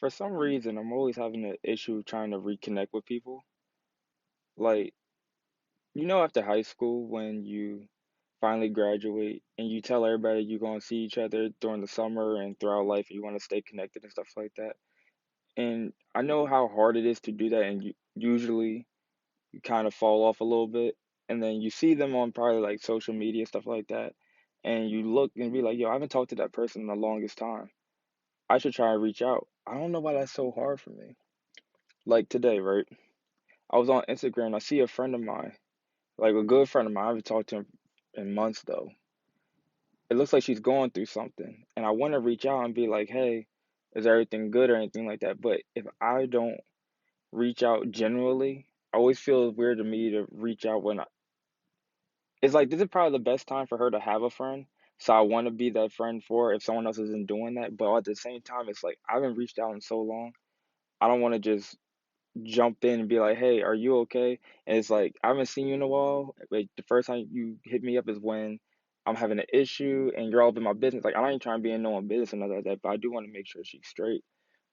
For some reason, I'm always having an issue trying to reconnect with people. Like, after high school, when you finally graduate and you tell everybody you're going to see each other during the summer and throughout life, and you want to stay connected and stuff like that. And I know how hard it is to do that, and usually you kind of fall off a little bit. And then you see them on probably like social media, stuff like that. And you look and be like, yo, I haven't talked to that person in the longest time. I should try and reach out. I don't know why that's so hard for me. Like today, right? I was on Instagram. I see a friend of mine, like a good friend of mine. I haven't talked to him in months though. It looks like she's going through something, and I want to reach out and be like, "Hey, is everything good?" or anything like that. But if I don't reach out generally, I always feel weird to me to reach out when it's like this is probably the best time for her to have a friend. So I want to be that friend for her if someone else isn't doing that. But at the same time, it's like I haven't reached out in so long. I don't want to just jump in and be like, "Hey, are you okay?" And it's like, I haven't seen you in a while. Like the first time you hit me up is when I'm having an issue and you're all up in my business. Like I ain't trying to be in no one business or nothing like that, but I do want to make sure she's straight.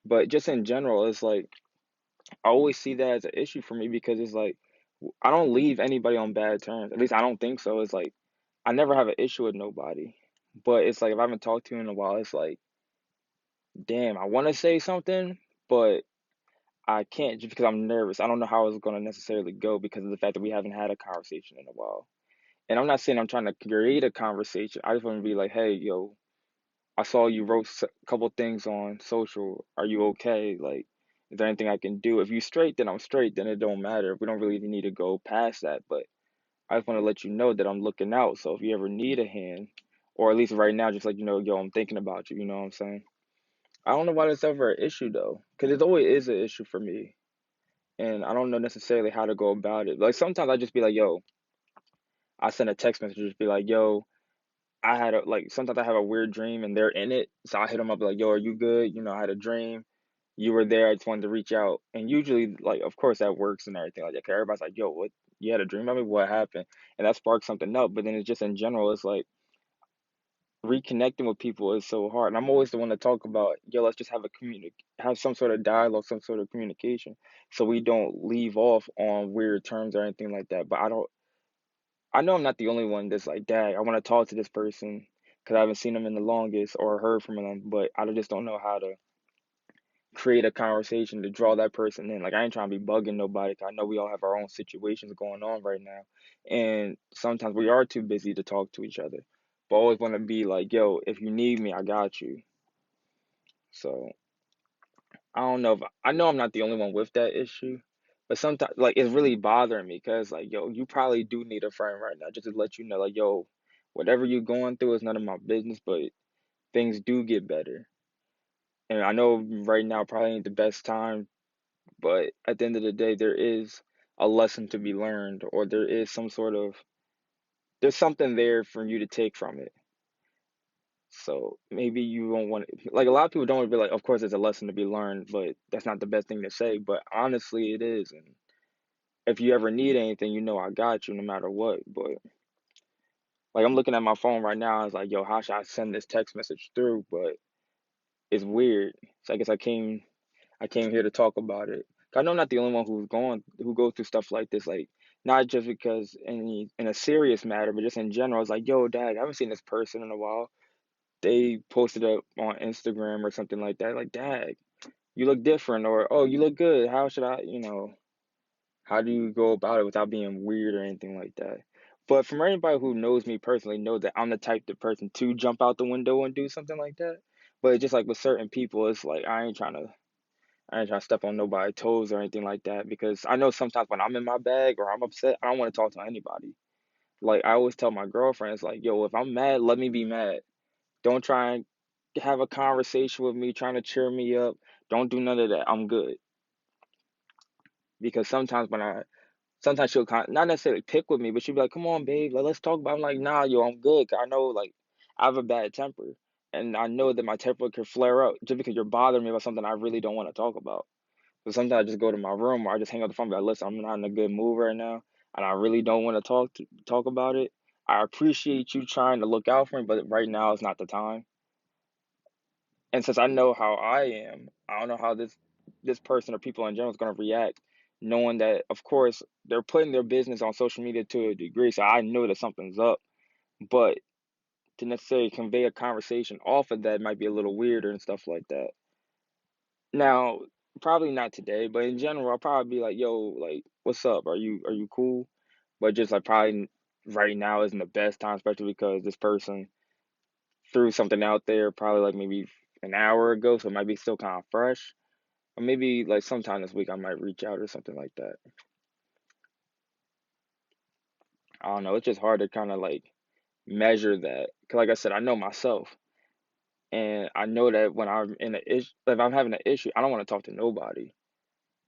But just in general, it's like I always see that as an issue for me because it's like I don't leave anybody on bad terms. At least I don't think so. It's like I never have an issue with nobody. But it's like if I haven't talked to you in a while, it's like, damn, I want to say something, but I can't just because I'm nervous. I don't know how it's going to necessarily go because of the fact that we haven't had a conversation in a while. And I'm not saying I'm trying to create a conversation. I just want to be like, hey, yo, I saw you wrote a couple things on social. Are you okay? Like, is there anything I can do? If you straight, then I'm straight. Then it don't matter. We don't really even need to go past that. But I just want to let you know that I'm looking out. So if you ever need a hand, or at least right now, just like yo, I'm thinking about you. You know what I'm saying? I don't know why that's ever an issue though, because it always is an issue for me and I don't know necessarily how to go about it. Like sometimes I just be like, yo, I send a text message, just be like, yo, I had a like sometimes I have a weird dream and they're in it. So I hit them up like, yo, are you good? I had a dream. You were there. I just wanted to reach out. And usually, like, of course that works and everything like that. 'Cause everybody's like, yo, what? You had a dream? I mean, what happened? And that sparks something up. But then it's just in general, it's like reconnecting with people is so hard. And I'm always the one to talk about, yo, let's just have some sort of dialogue, some sort of communication, so we don't leave off on weird terms or anything like that. But I know I'm not the only one that's like, dang, I want to talk to this person because I haven't seen them in the longest or heard from them, but I just don't know how to create a conversation to draw that person in. Like, I ain't trying to be bugging nobody 'cause I know we all have our own situations going on right now. And sometimes we are too busy to talk to each other. But I always want to be like, yo, if you need me, I got you. So I don't know if I know I'm not the only one with that issue, but sometimes like it's really bothering me because like yo, you probably do need a friend right now just to let you know like yo, whatever you're going through is none of my business, but things do get better. And I know right now probably ain't the best time, but at the end of the day, there is a lesson to be learned, or there is there's something there for you to take from it. So maybe you won't want to, like a lot of people don't want to be like, of course, there's a lesson to be learned, but that's not the best thing to say. But honestly, it is. And if you ever need anything, I got you no matter what. But like I'm looking at my phone right now, it's like, yo, how should I send this text message through? But it's weird. So I guess I came here to talk about it. I know I'm not the only one who goes through stuff like this. Like not just because in a serious matter, but just in general. It's like, yo, dad, I haven't seen this person in a while. They posted up on Instagram or something like that. Like, dad, you look different, or oh, you look good. How should how do you go about it without being weird or anything like that? But from anybody who knows me personally, knows that I'm the type of person to jump out the window and do something like that. But it's just like with certain people, it's like I ain't trying to step on nobody's toes or anything like that because I know sometimes when I'm in my bag or I'm upset, I don't want to talk to anybody. Like I always tell my girlfriends, like, yo, if I'm mad, let me be mad. Don't try and have a conversation with me, trying to cheer me up. Don't do none of that. I'm good. Because sometimes she'll not necessarily pick with me, but she'll be like, "Come on, babe, let's talk about." It. I'm like, "Nah, yo, I'm good." 'Cause I know like I have a bad temper, and I know that my temper could flare up just because you're bothering me about something I really don't want to talk about. So sometimes I just go to my room or I just hang up the phone and be like, listen, I'm not in a good mood right now, and I really don't want to talk about it. I appreciate you trying to look out for me, but right now is not the time. And since I know how I am, I don't know how this person or people in general is gonna react, knowing that of course they're putting their business on social media to a degree, so I know that something's up. But to necessarily convey a conversation off of that might be a little weirder and stuff like that. Now, probably not today, but in general, I'll probably be like, "Yo, like, what's up? Are you cool?" But just like probably right now isn't the best time, especially because this person threw something out there probably like maybe an hour ago, so it might be still kind of fresh. Or maybe like sometime this week I might reach out or something like that. I don't know. It's just hard to kind of like measure that. 'Cause like I said, I know myself, and I know that when I'm in a issue, if I'm having an issue, I don't want to talk to nobody.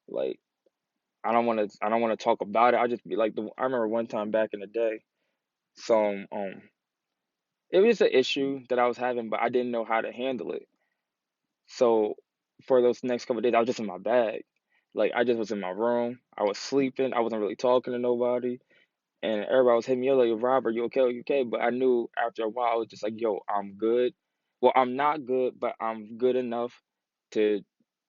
Like I don't want to talk about it. I just be like I remember one time back in the day, some it was an issue that I was having, but I didn't know how to handle it. So for those next couple of days, I was just in my bag. Like I just was in my room. I was sleeping. I wasn't really talking to nobody. And everybody was hitting me up like, Robert, you okay? You okay? But I knew after a while, I was just like, yo, I'm good. Well, I'm not good, but I'm good enough to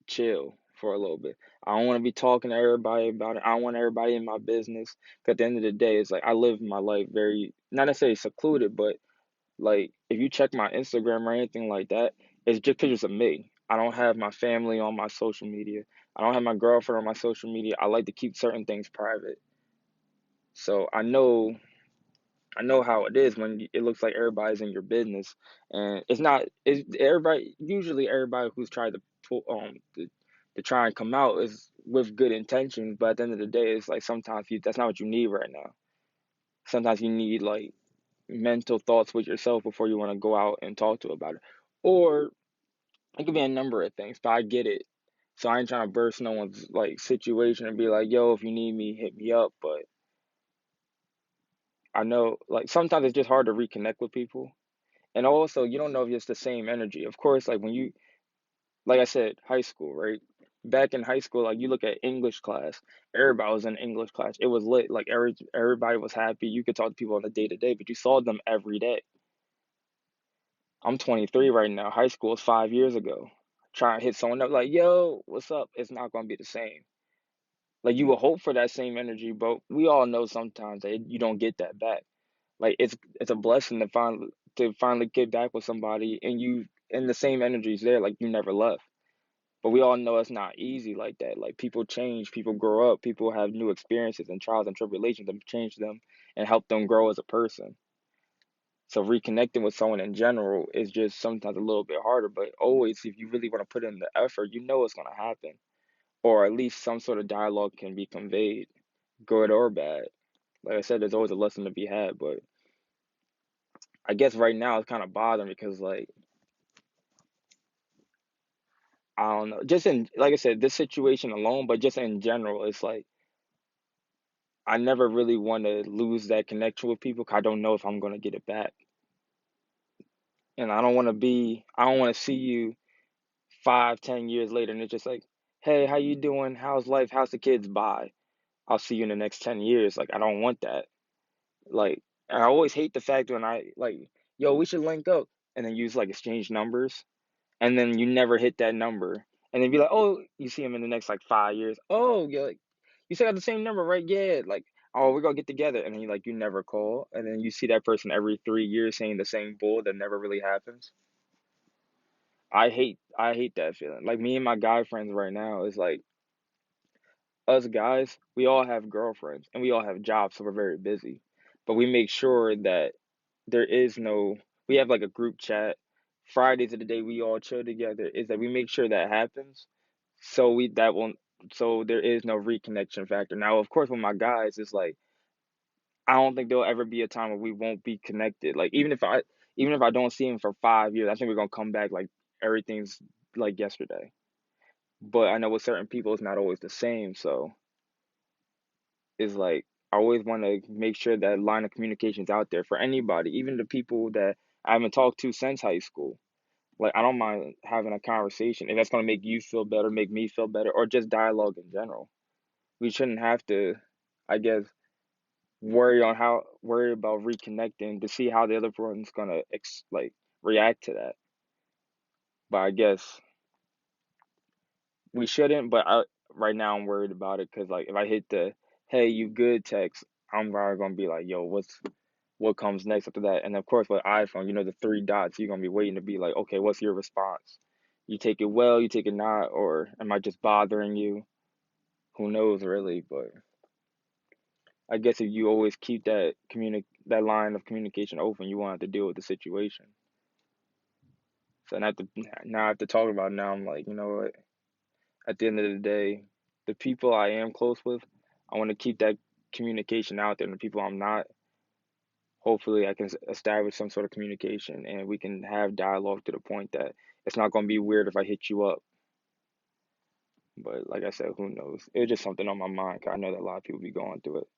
chill for a little bit. I don't want to be talking to everybody about it. I don't want everybody in my business. 'Cause at the end of the day, it's like I live my life very, not necessarily secluded, but like if you check my Instagram or anything like that, it's just pictures of me. I don't have my family on my social media. I don't have my girlfriend on my social media. I like to keep certain things private. So I know how it is when it looks like everybody's in your business, and it's not. It's everybody. Usually, everybody who's tried to pull to try and come out is with good intentions, but at the end of the day, it's like sometimes that's not what you need right now. Sometimes you need like mental thoughts with yourself before you want to go out and talk to about it, or it could be a number of things. But I get it. So I ain't trying to burst no one's like situation and be like, "Yo, if you need me, hit me up." But I know like sometimes it's just hard to reconnect with people. And also, you don't know if it's the same energy. Of course, like when you, like I said, high school, right? Back in high school, like you look at English class, everybody was in English class. It was lit. Like everybody was happy. You could talk to people on a day to day, but you saw them every day. I'm 23 right now. High school was 5 years ago. Try and hit someone up like, yo, what's up? It's not gonna be the same. Like you would hope for that same energy, but we all know sometimes that you don't get that back. Like it's a blessing to finally get back with somebody and the same energy's there, like you never left. But we all know it's not easy like that. Like people change, people grow up, people have new experiences and trials and tribulations that change them and help them grow as a person. So reconnecting with someone in general is just sometimes a little bit harder, but always if you really want to put in the effort, you know it's gonna happen. Or at least some sort of dialogue can be conveyed, good or bad. Like I said, there's always a lesson to be had, but I guess right now it's kind of bothering me because like I don't know. Just in like I said, this situation alone, but just in general, it's like I never really want to lose that connection with people 'cause I don't know if I'm gonna get it back. And I don't want to see you 5, 10 years later and it's just like, hey, how you doing? How's life? How's the kids? Bye. I'll see you in the next 10 years. Like I don't want that. Like and I always hate the fact when I like, yo, we should link up and then use like exchange numbers and then you never hit that number. And then be like, oh, you see him in the next like 5 years. Oh, you're like, you still got the same number, right? Yeah. Like, oh, we're gonna get together. And then you never call. And then you see that person every 3 years saying the same bull that never really happens. I hate that feeling. Like me and my guy friends right now is like us guys, we all have girlfriends and we all have jobs, so we're very busy. But we make sure that there is no we have like a group chat. Fridays of the day we all chill together is that we make sure that happens. So we that won't so there is no reconnection factor. Now of course with my guys it's like I don't think there'll ever be a time where we won't be connected. Like even if I don't see him for 5 years, I think we're gonna come back like everything's like yesterday. But I know with certain people it's not always the same, so it's like I always want to make sure that line of communication is out there for anybody, even the people that I haven't talked to since high school. Like I don't mind having a conversation if that's gonna make you feel better, make me feel better, or just dialogue in general. We shouldn't have to, I guess, worry about reconnecting to see how the other person's gonna like react to that. But I guess we shouldn't. But right now I'm worried about it because like if I hit the "Hey, you good?" text, I'm probably gonna be like, "Yo, what comes next after that?" And of course, with iPhone, the three dots, you're gonna be waiting to be like, "Okay, what's your response? You take it well, you take it not, or am I just bothering you?" Who knows, really? But I guess if you always keep that line of communication open, you won't have to deal with the situation. So now I have to talk about it now. I'm like, you know what? At the end of the day, the people I am close with, I want to keep that communication out there. And the people I'm not, hopefully, I can establish some sort of communication and we can have dialogue to the point that it's not going to be weird if I hit you up. But like I said, who knows? It's just something on my mind 'cause I know that a lot of people be going through it.